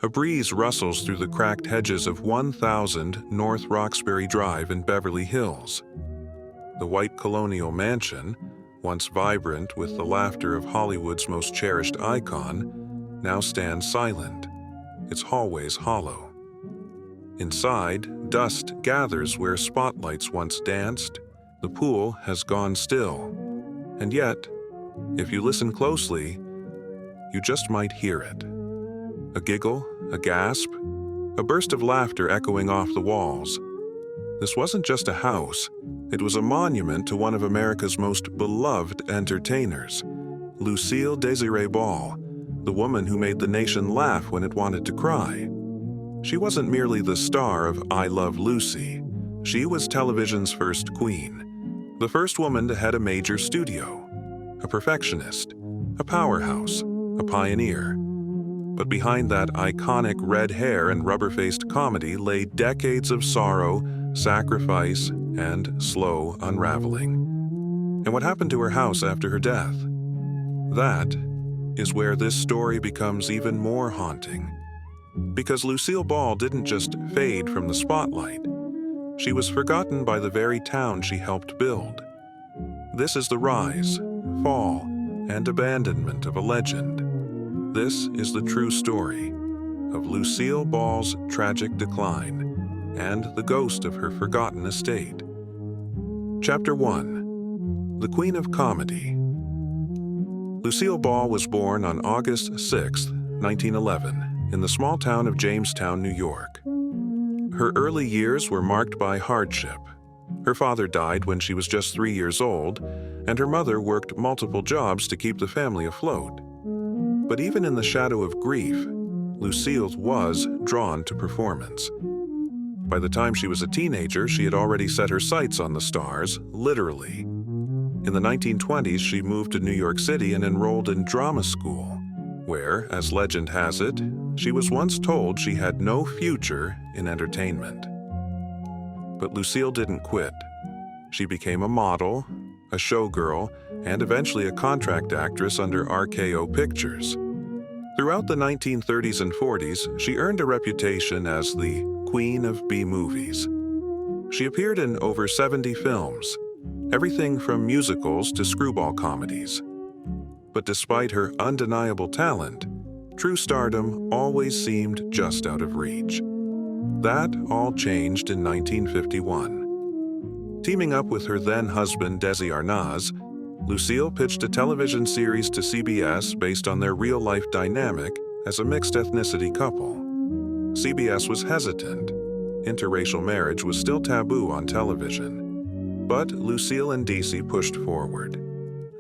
A breeze rustles through the cracked hedges of 1000 North Roxbury Drive in Beverly Hills. The white colonial mansion, once vibrant with the laughter of Hollywood's most cherished icon, now stands silent, its hallways hollow. Inside, dust gathers where spotlights once danced. The pool has gone still. And yet, if you listen closely, you just might hear it. A giggle, a gasp, a burst of laughter echoing off the walls. This wasn't just a house, it was a monument to one of America's most beloved entertainers, Lucille Ball, the woman who made the nation laugh when it wanted to cry. She wasn't merely the star of I Love Lucy. She was television's first queen, the first woman to head a major studio, a perfectionist, a powerhouse, a pioneer. But behind that iconic red hair and rubber-faced comedy lay decades of sorrow, sacrifice, and slow unraveling. And what happened to her house after her death? That is where this story becomes even more haunting. Because Lucille Ball didn't just fade from the spotlight. She was forgotten by the very town she helped build. This is the rise, fall, and abandonment of a legend. This is the true story of Lucille Ball's tragic decline and the ghost of her forgotten estate. Chapter 1. The Queen of Comedy. Lucille Ball was born on August 6, 1911, in the small town of Jamestown, New York. Her early years were marked by hardship. Her father died when she was just 3 years old, and her mother worked multiple jobs to keep the family afloat. But even in the shadow of grief, Lucille was drawn to performance. By the time she was a teenager, she had already set her sights on the stars, literally. In the 1920s, she moved to New York City and enrolled in drama school, where, as legend has it, she was once told she had no future in entertainment. But Lucille didn't quit. She became a model, a showgirl, and eventually a contract actress under RKO Pictures. Throughout the 1930s and 40s, she earned a reputation as the Queen of B-movies. She appeared in over 70 films, everything from musicals to screwball comedies. But despite her undeniable talent, true stardom always seemed just out of reach. That all changed in 1951. Teaming up with her then-husband Desilu, Lucille pitched a television series to CBS based on their real-life dynamic as a mixed-ethnicity couple. CBS was hesitant. Interracial marriage was still taboo on television. But Lucille and Desi pushed forward.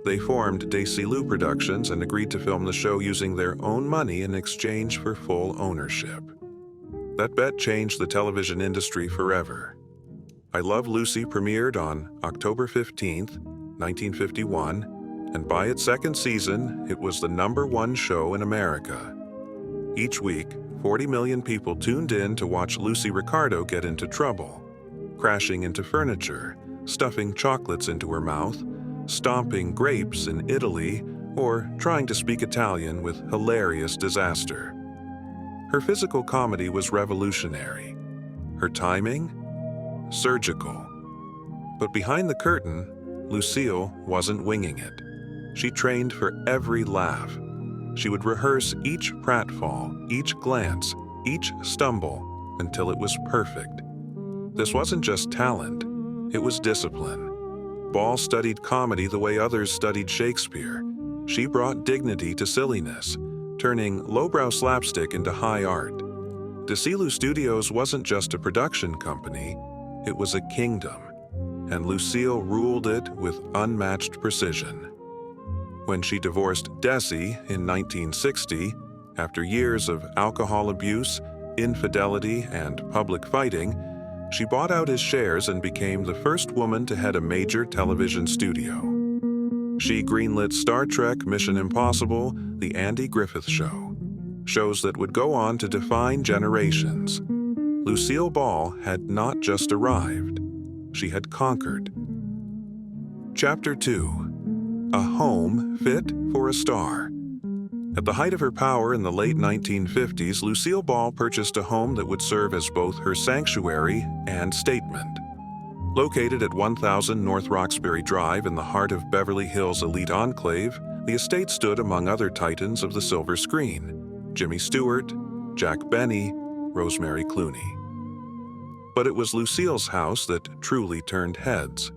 They formed Desilu Productions and agreed to film the show using their own money in exchange for full ownership. That bet changed the television industry forever. I Love Lucy premiered on October 15, 1951, and by its second season, it was the #1 show in America. Each week, 40 million people tuned in to watch Lucy Ricardo get into trouble, crashing into furniture, stuffing chocolates into her mouth, stomping grapes in Italy, or trying to speak Italian with hilarious disaster. Her physical comedy was revolutionary. Her timing? Surgical. But behind the curtain, Lucille wasn't winging it. She trained for every laugh. She would rehearse each pratfall, each glance, each stumble, until it was perfect. This wasn't just talent, it was discipline. Ball studied comedy the way others studied Shakespeare. She brought dignity to silliness, turning lowbrow slapstick into high art. Desilu Studios wasn't just a production company, it was a kingdom, and Lucille ruled it with unmatched precision. When she divorced Desi in 1960, after years of alcohol abuse, infidelity, and public fighting, she bought out his shares and became the first woman to head a major television studio. She greenlit Star Trek, Mission Impossible, The Andy Griffith Show, shows that would go on to define generations. Lucille Ball had not just arrived, she had conquered. Chapter 2. A Home Fit for a Star. At the height of her power in the late 1950s, Lucille Ball purchased a home that would serve as both her sanctuary and statement. Located at 1000 North Roxbury Drive in the heart of Beverly Hills' elite enclave, the estate stood among other titans of the silver screen: Jimmy Stewart, Jack Benny, Rosemary Clooney. But it was Lucille's house that truly turned heads.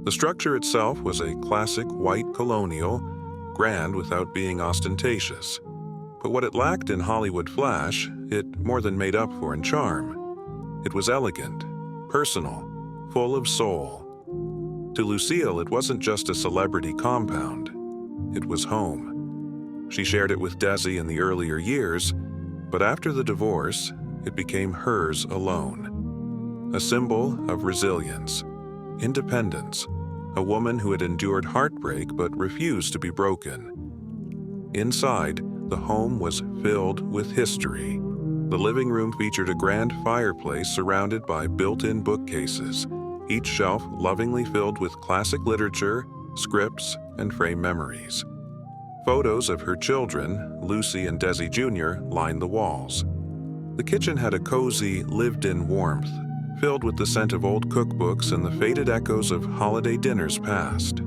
The structure itself was a classic white colonial, grand without being ostentatious. But what it lacked in Hollywood flash, it more than made up for in charm. It was elegant, personal, full of soul. To Lucille, it wasn't just a celebrity compound. It was home. She shared it with Desi in the earlier years, but after the divorce, it became hers alone. A symbol of resilience, independence, a woman who had endured heartbreak but refused to be broken. Inside, the home was filled with history. The living room featured a grand fireplace surrounded by built-in bookcases, each shelf lovingly filled with classic literature, scripts, and framed memories. Photos of her children, Lucy and Desi Jr., lined the walls. The kitchen had a cozy, lived-in warmth, filled with the scent of old cookbooks and the faded echoes of holiday dinners past.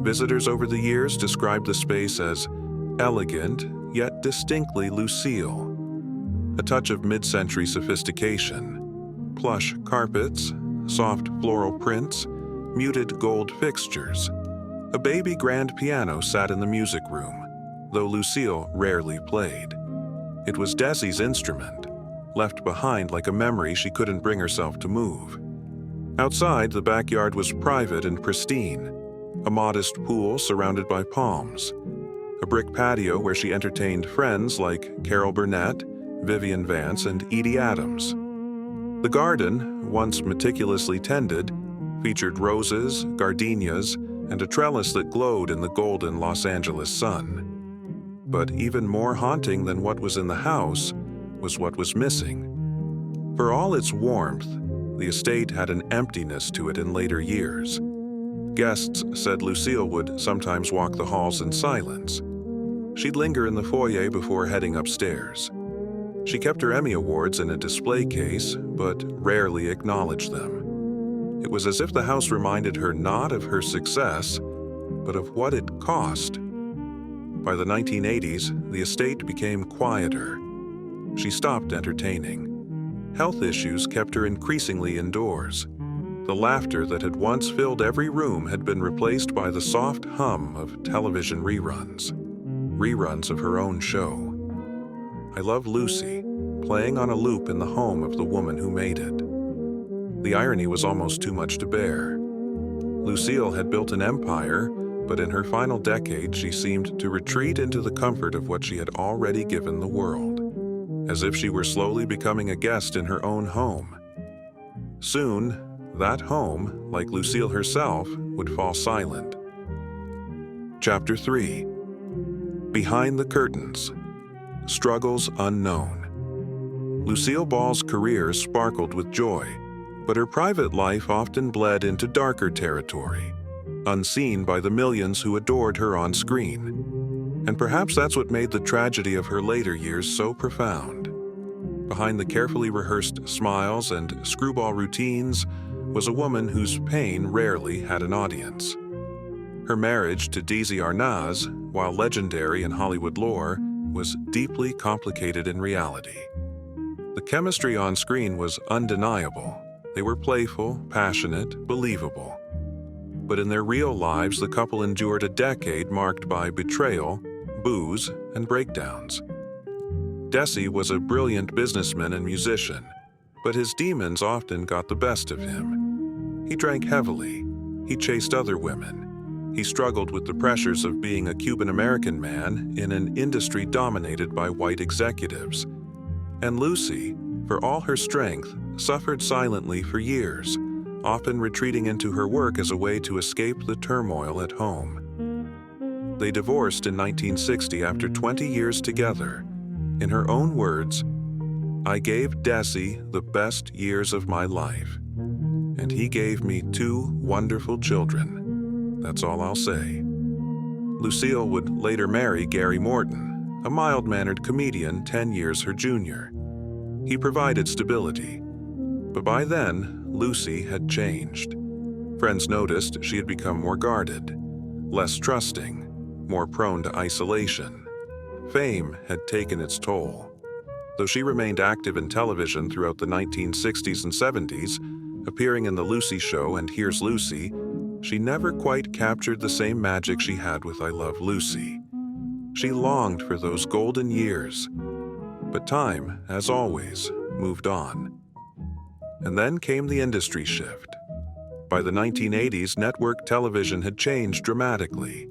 Visitors over the years described the space as elegant, yet distinctly Lucille. A touch of mid-century sophistication. Plush carpets, soft floral prints, muted gold fixtures. A baby grand piano sat in the music room, though Lucille rarely played. It was Desi's instrument, left behind like a memory she couldn't bring herself to move. Outside, the backyard was private and pristine. A modest pool surrounded by palms. A brick patio where she entertained friends like Carol Burnett, Vivian Vance, and Edie Adams. The garden, once meticulously tended, featured roses, gardenias, and a trellis that glowed in the golden Los Angeles sun. But even more haunting than what was in the house was what was missing. For all its warmth, the estate had an emptiness to it in later years. Guests said Lucille would sometimes walk the halls in silence. She'd linger in the foyer before heading upstairs. She kept her Emmy Awards in a display case, but rarely acknowledged them. It was as if the house reminded her not of her success, but of what it cost. By the 1980s, the estate became quieter. She stopped entertaining. Health issues kept her increasingly indoors. The laughter that had once filled every room had been replaced by the soft hum of television reruns. Reruns of her own show. I Love Lucy, playing on a loop in the home of the woman who made it. The irony was almost too much to bear. Lucille had built an empire, but in her final decade she seemed to retreat into the comfort of what she had already given the world, as if she were slowly becoming a guest in her own home. Soon, that home, like Lucille herself, would fall silent. Chapter 3. Behind the Curtains. Struggles Unknown. Lucille Ball's career sparkled with joy, but her private life often bled into darker territory, unseen by the millions who adored her on screen. And perhaps that's what made the tragedy of her later years so profound. Behind the carefully rehearsed smiles and screwball routines was a woman whose pain rarely had an audience. Her marriage to Desi Arnaz, while legendary in Hollywood lore, was deeply complicated in reality. The chemistry on screen was undeniable. They were playful, passionate, believable. But in their real lives, the couple endured a decade marked by betrayal, booze, and breakdowns. Desi was a brilliant businessman and musician, but his demons often got the best of him. He drank heavily. He chased other women. He struggled with the pressures of being a Cuban-American man in an industry dominated by white executives. And Lucy, for all her strength, suffered silently for years, often retreating into her work as a way to escape the turmoil at home. They divorced in 1960 after 20 years together. In her own words, "I gave Desi the best years of my life, and he gave me 2 wonderful children. That's all I'll say." Lucille would later marry Gary Morton, a mild-mannered comedian 10 years her junior. He provided stability. But by then, Lucy had changed. Friends noticed she had become more guarded, less trusting, more prone to isolation. Fame had taken its toll. Though she remained active in television throughout the 1960s and 70s, appearing in The Lucy Show and Here's Lucy, she never quite captured the same magic she had with I Love Lucy. She longed for those golden years. But time, as always, moved on. And then came the industry shift. By the 1980s, network television had changed dramatically.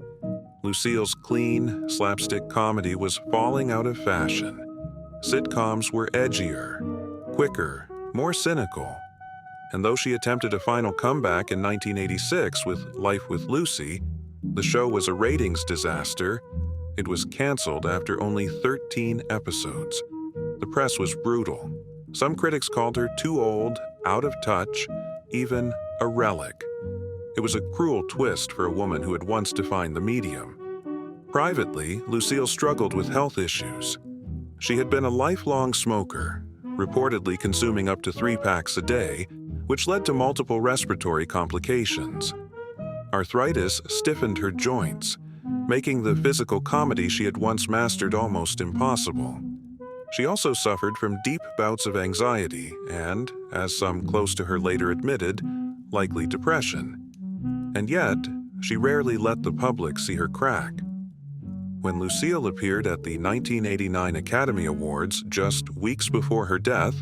Lucille's clean, slapstick comedy was falling out of fashion. Sitcoms were edgier, quicker, more cynical. And though she attempted a final comeback in 1986 with Life with Lucy, the show was a ratings disaster. It was canceled after only 13 episodes. The press was brutal. Some critics called her too old, out of touch, even a relic. It was a cruel twist for a woman who had once defined the medium. Privately, Lucille struggled with health issues. She had been a lifelong smoker, reportedly consuming up to 3 packs a day, which led to multiple respiratory complications. Arthritis stiffened her joints, making the physical comedy she had once mastered almost impossible. She also suffered from deep bouts of anxiety and, as some close to her later admitted, likely depression. And yet, she rarely let the public see her crack. When Lucille appeared at the 1989 Academy Awards just weeks before her death,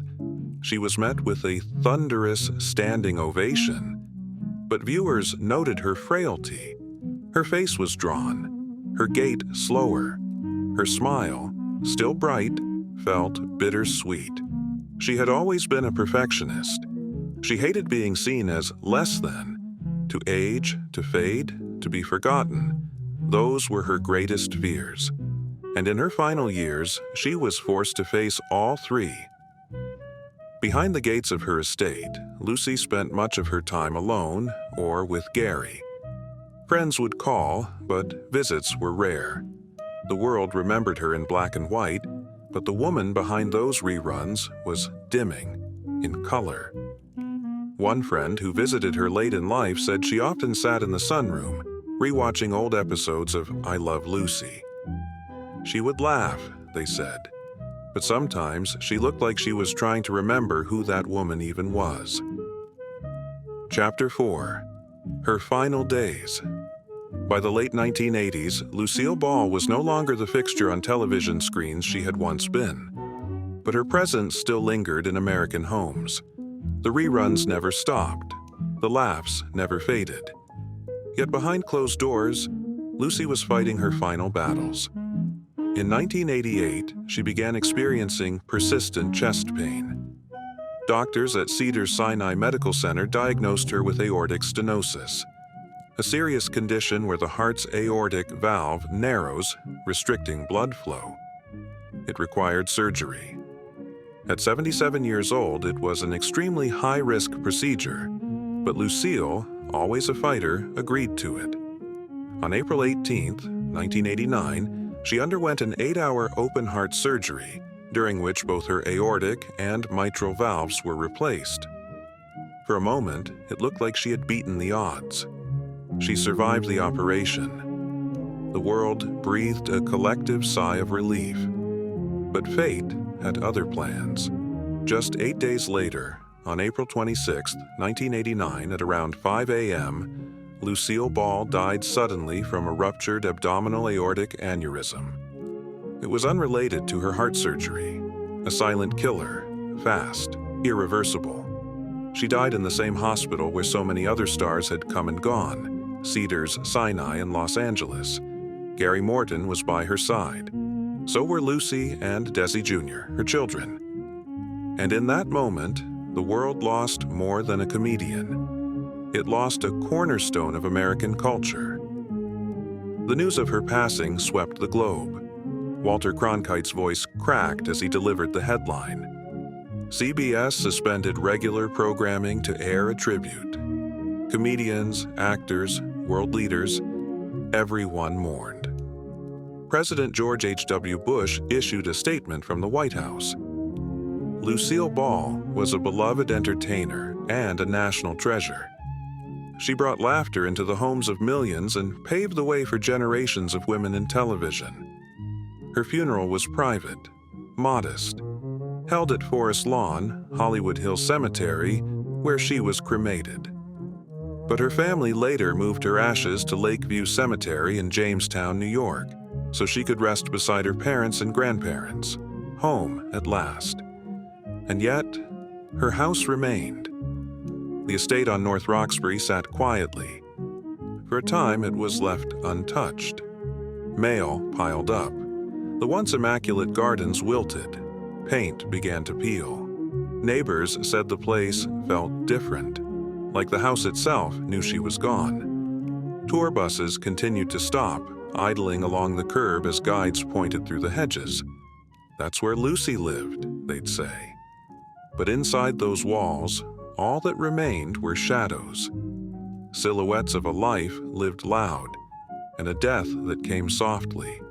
she was met with a thunderous standing ovation. But viewers noted her frailty. Her face was drawn, her gait slower. Her smile, still bright, felt bittersweet. She had always been a perfectionist. She hated being seen as less than. To age, to fade, to be forgotten. Those were her greatest fears. And in her final years, she was forced to face all 3. Behind the gates of her estate, Lucy spent much of her time alone or with Gary. Friends would call, but visits were rare. The world remembered her in black and white, but the woman behind those reruns was dimming, in color. One friend who visited her late in life said she often sat in the sunroom, rewatching old episodes of I Love Lucy. She would laugh, they said, but sometimes she looked like she was trying to remember who that woman even was. Chapter 4. Her Final Days. By the late 1980s, Lucille Ball was no longer the fixture on television screens she had once been. But her presence still lingered in American homes. The reruns never stopped. The laughs never faded. Yet behind closed doors, Lucy was fighting her final battles. In 1988, she began experiencing persistent chest pain. Doctors at Cedars-Sinai Medical Center diagnosed her with aortic stenosis, a serious condition where the heart's aortic valve narrows, restricting blood flow. It required surgery. At 77 years old, it was an extremely high-risk procedure, but Lucille, always a fighter, agreed to it. On April 18, 1989, she underwent an 8-hour open-heart surgery, during which both her aortic and mitral valves were replaced. For a moment, it looked like she had beaten the odds. She survived the operation. The world breathed a collective sigh of relief. But fate had other plans. Just 8 days later, on April 26, 1989, at around 5 a.m., Lucille Ball died suddenly from a ruptured abdominal aortic aneurysm. It was unrelated to her heart surgery, a silent killer, fast, irreversible. She died in the same hospital where so many other stars had come and gone, Cedars-Sinai in Los Angeles. Gary Morton was by her side. So were Lucy and Desi Jr., her children. And in that moment, the world lost more than a comedian. It lost a cornerstone of American culture. The news of her passing swept the globe. Walter Cronkite's voice cracked as he delivered the headline. CBS suspended regular programming to air a tribute. Comedians, actors, world leaders, everyone mourned. President George H.W. Bush issued a statement from the White House. Lucille Ball was a beloved entertainer and a national treasure. She brought laughter into the homes of millions and paved the way for generations of women in television. Her funeral was private, modest, held at Forest Lawn, Hollywood Hills Cemetery, where she was cremated. But her family later moved her ashes to Lakeview Cemetery in Jamestown, New York, so she could rest beside her parents and grandparents, home at last. And yet, her house remained. The estate on North Roxbury sat quietly. For a time, it was left untouched. Mail piled up. The once immaculate gardens wilted. Paint began to peel. Neighbors said the place felt different, like the house itself knew she was gone. Tour buses continued to stop, idling along the curb as guides pointed through the hedges. That's where Lucy lived, they'd say. But inside those walls, all that remained were shadows. Silhouettes of a life lived loud, and a death that came softly.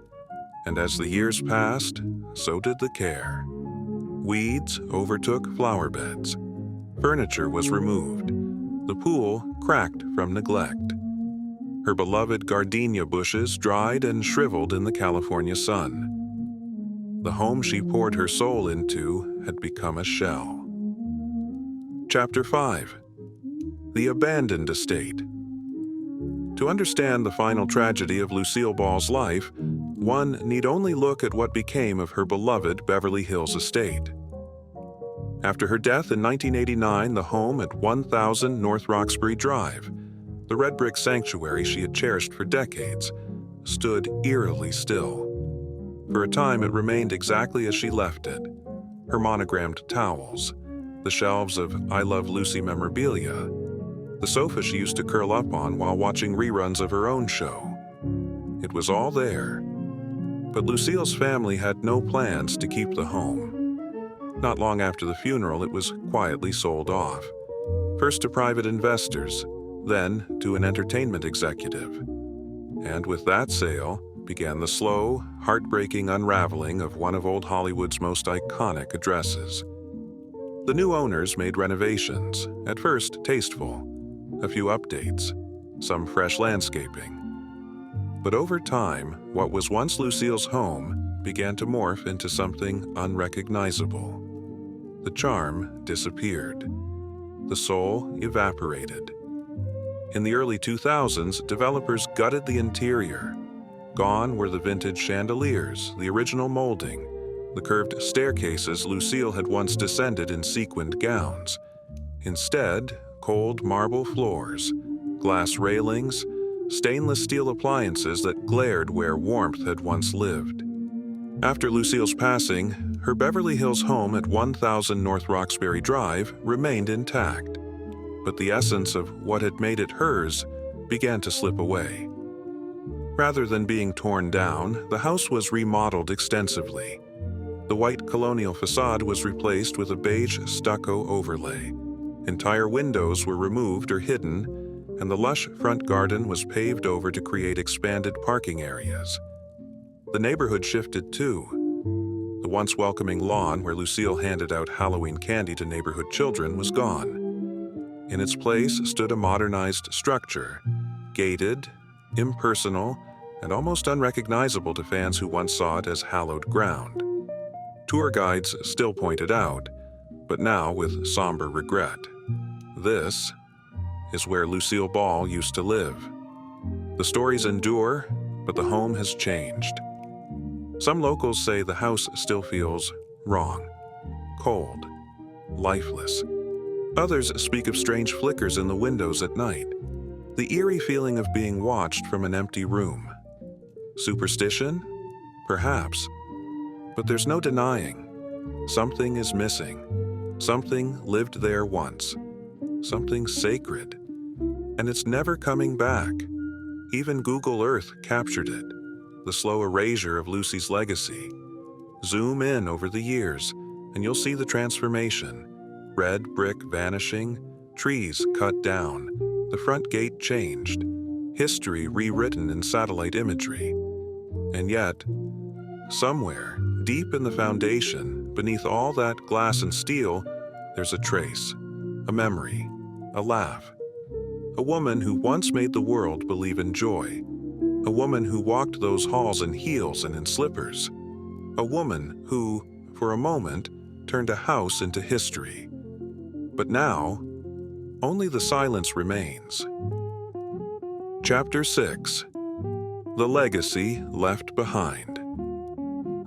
And as the years passed, so did the care. Weeds overtook flower beds. Furniture was removed. The pool cracked from neglect. Her beloved gardenia bushes dried and shriveled in the California sun. The home she poured her soul into had become a shell. Chapter 5. The Abandoned Estate. To understand the final tragedy of Lucille Ball's life, one need only look at what became of her beloved Beverly Hills estate. After her death in 1989, the home at 1000 North Roxbury Drive, the red brick sanctuary she had cherished for decades, stood eerily still. For a time, it remained exactly as she left it. Her monogrammed towels, the shelves of I Love Lucy memorabilia, the sofa she used to curl up on while watching reruns of her own show. It was all there. But Lucille's family had no plans to keep the home. Not long after the funeral, it was quietly sold off. First to private investors, then to an entertainment executive. And with that sale began the slow, heartbreaking unraveling of one of old Hollywood's most iconic addresses. The new owners made renovations, at first tasteful, a few updates, some fresh landscaping. But over time, what was once Lucille's home began to morph into something unrecognizable. The charm disappeared. The soul evaporated. In the early 2000s, developers gutted the interior. Gone were the vintage chandeliers, the original molding, the curved staircases Lucille had once descended in sequined gowns. Instead, cold marble floors, glass railings, stainless steel appliances that glared where warmth had once lived. After Lucille's passing, her Beverly Hills home at 1000 North Roxbury Drive remained intact, but the essence of what had made it hers began to slip away. Rather than being torn down, the house was remodeled extensively. The white colonial facade was replaced with a beige stucco overlay. Entire windows were removed or hidden, and the lush front garden was paved over to create expanded parking areas. The neighborhood shifted too. The once welcoming lawn where Lucille handed out Halloween candy to neighborhood children was gone. In its place stood a modernized structure, gated, impersonal, and almost unrecognizable to fans who once saw it as hallowed ground. Tour guides still pointed out, but now with somber regret. This is where Lucille Ball used to live. The stories endure, but the home has changed. Some locals say the house still feels wrong, cold, lifeless. Others speak of strange flickers in the windows at night, the eerie feeling of being watched from an empty room. Superstition? Perhaps. But there's no denying. Something is missing. Something lived there once. Something sacred. And it's never coming back. Even Google Earth captured it, the slow erasure of Lucy's legacy. Zoom in over the years, and you'll see the transformation. Red brick vanishing, trees cut down, the front gate changed, history rewritten in satellite imagery. And yet, somewhere, deep in the foundation, beneath all that glass and steel, there's a trace, a memory, a laugh. A woman who once made the world believe in joy. A woman who walked those halls in heels and in slippers. A woman who, for a moment, turned a house into history. But now, only the silence remains. Chapter 6. The Legacy Left Behind.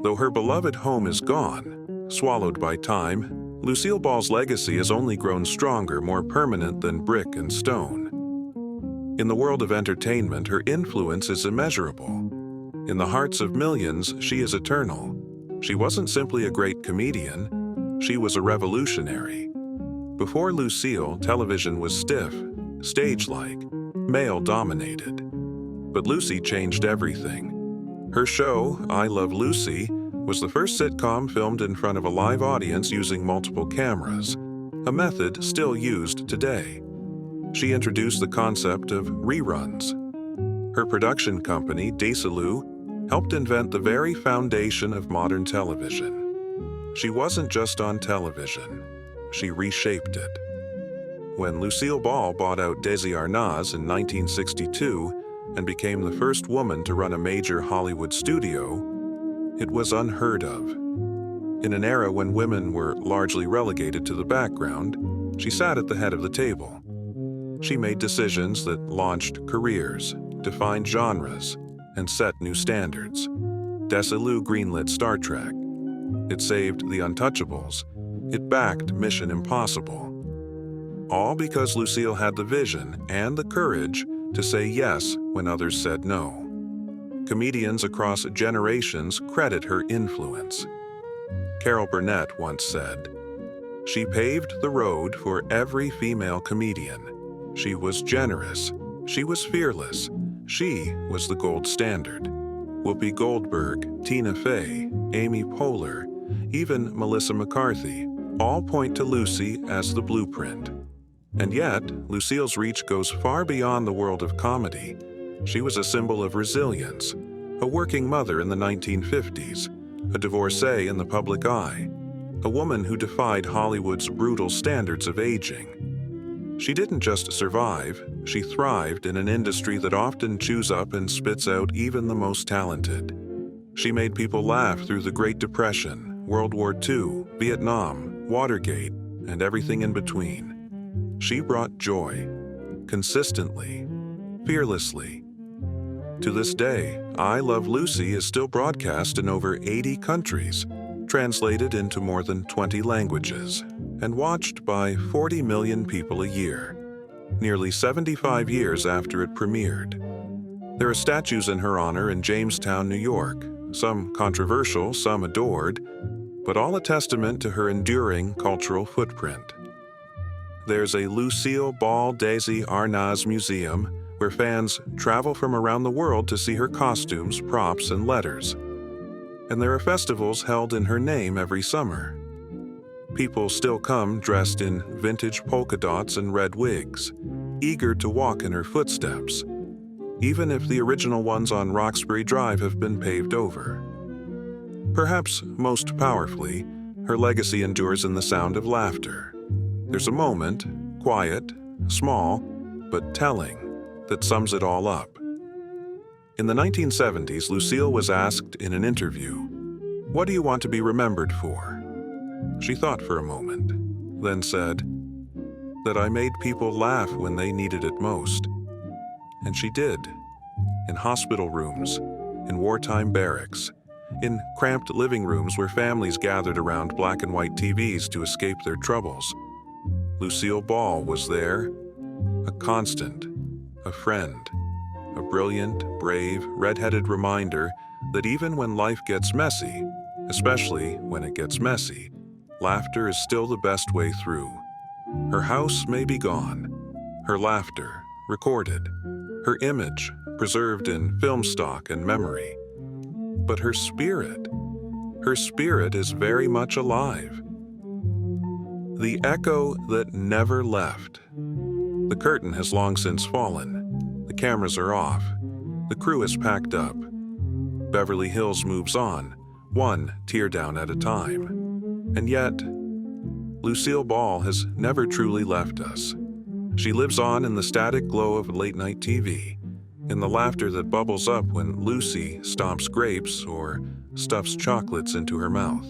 Though her beloved home is gone, swallowed by time, Lucille Ball's legacy has only grown stronger, more permanent than brick and stone. In the world of entertainment, her influence is immeasurable. In the hearts of millions, she is eternal. She wasn't simply a great comedian, she was a revolutionary. Before Lucille, television was stiff, stage-like, male-dominated. But Lucy changed everything. Her show, I Love Lucy, was the first sitcom filmed in front of a live audience using multiple cameras, a method still used today. She introduced the concept of reruns. Her production company, Desilu, helped invent the very foundation of modern television. She wasn't just on television, she reshaped it. When Lucille Ball bought out Desilu in 1962 and became the first woman to run a major Hollywood studio, it was unheard of. In an era when women were largely relegated to the background, she sat at the head of the table. She made decisions that launched careers, defined genres, and set new standards. Desilu greenlit Star Trek. It saved The Untouchables. It backed Mission Impossible. All because Lucille had the vision and the courage to say yes when others said no. Comedians across generations credit her influence. Carol Burnett once said, "She paved the road for every female comedian. She was generous. She was fearless. She was the gold standard." Whoopi Goldberg, Tina Fey, Amy Poehler, even Melissa McCarthy all point to Lucy as the blueprint. And yet, Lucille's reach goes far beyond the world of comedy. She was a symbol of resilience, a working mother in the 1950s, a divorcee in the public eye, a woman who defied Hollywood's brutal standards of aging. She didn't just survive, she thrived in an industry that often chews up and spits out even the most talented. She made people laugh through the Great Depression, World War II, Vietnam, Watergate, and everything in between. She brought joy, consistently, fearlessly. To this day, I Love Lucy is still broadcast in over 80 countries, translated into more than 20 languages, and watched by 40 million people a year, nearly 75 years after it premiered. There are statues in her honor in Jamestown, New York, some controversial, some adored, but all a testament to her enduring cultural footprint. There's a Lucille Ball Desilu museum where fans travel from around the world to see her costumes, props, and letters. And there are festivals held in her name every summer. People still come dressed in vintage polka dots and red wigs, eager to walk in her footsteps, even if the original ones on Roxbury Drive have been paved over. Perhaps most powerfully, her legacy endures in the sound of laughter. There's a moment, quiet, small, but telling, that sums it all up. In the 1970s, Lucille was asked in an interview, "What do you want to be remembered for?" She thought for a moment, then said, "That I made people laugh when they needed it most." And she did. In hospital rooms, in wartime barracks, in cramped living rooms where families gathered around black and white TVs to escape their troubles. Lucille Ball was there, a constant, a friend, a brilliant, brave, red-headed reminder that even when life gets messy, especially when it gets messy, laughter is still the best way through. Her house may be gone, her laughter recorded, her image preserved in film stock and memory. But her spirit is very much alive. The echo that never left. The curtain has long since fallen. The cameras are off. The crew is packed up. Beverly Hills moves on, one teardown at a time. And yet, Lucille Ball has never truly left us. She lives on in the static glow of late-night TV, in the laughter that bubbles up when Lucy stomps grapes or stuffs chocolates into her mouth,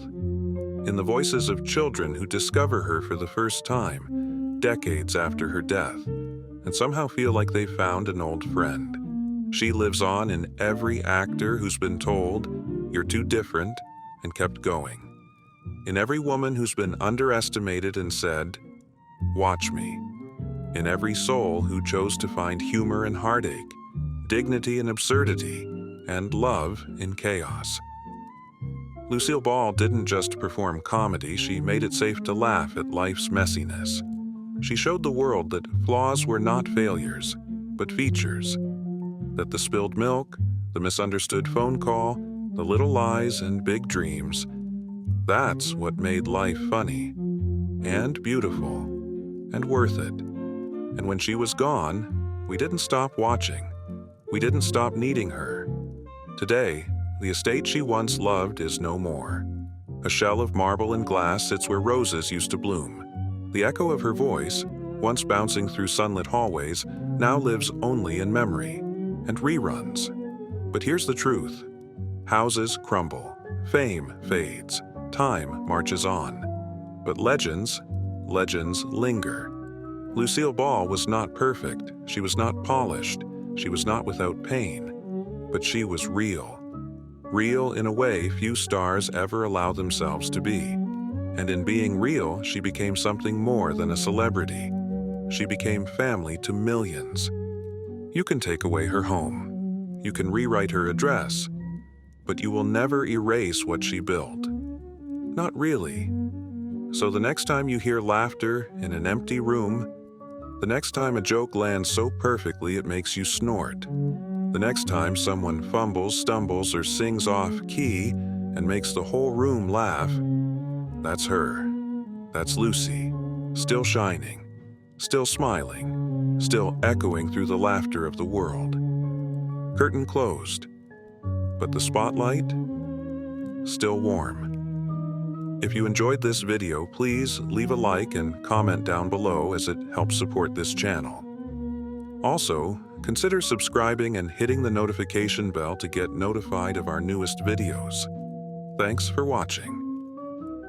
in the voices of children who discover her for the first time, decades after her death, and somehow feel like they've found an old friend. She lives on in every actor who's been told, "You're too different," and kept going. In every woman who's been underestimated and said, "Watch me." In every soul who chose to find humor in heartache, dignity in absurdity, and love in chaos. Lucille Ball didn't just perform comedy, she made it safe to laugh at life's messiness. She showed the world that flaws were not failures, but features. That the spilled milk, the misunderstood phone call, the little lies and big dreams, that's what made life funny, and beautiful, and worth it. And when she was gone, we didn't stop watching. We didn't stop needing her. Today, the estate she once loved is no more. A shell of marble and glass sits where roses used to bloom. The echo of her voice, once bouncing through sunlit hallways, now lives only in memory and reruns. But here's the truth. Houses crumble, fame fades, time marches on. But legends linger. Lucille Ball was not perfect, she was not polished, she was not without pain, but she was real. Real in a way few stars ever allow themselves to be. And in being real, she became something more than a celebrity. She became family to millions. You can take away her home. You can rewrite her address. But you will never erase what she built. Not really. So the next time you hear laughter in an empty room, the next time a joke lands so perfectly it makes you snort, the next time someone fumbles, stumbles, or sings off key and makes the whole room laugh, that's her. That's Lucy, still shining, still smiling, still echoing through the laughter of the world. Curtain closed, but the spotlight still warm. If you enjoyed this video, please leave a like and comment down below as it helps support this channel. Also, consider subscribing and hitting the notification bell to get notified of our newest videos. Thanks for watching.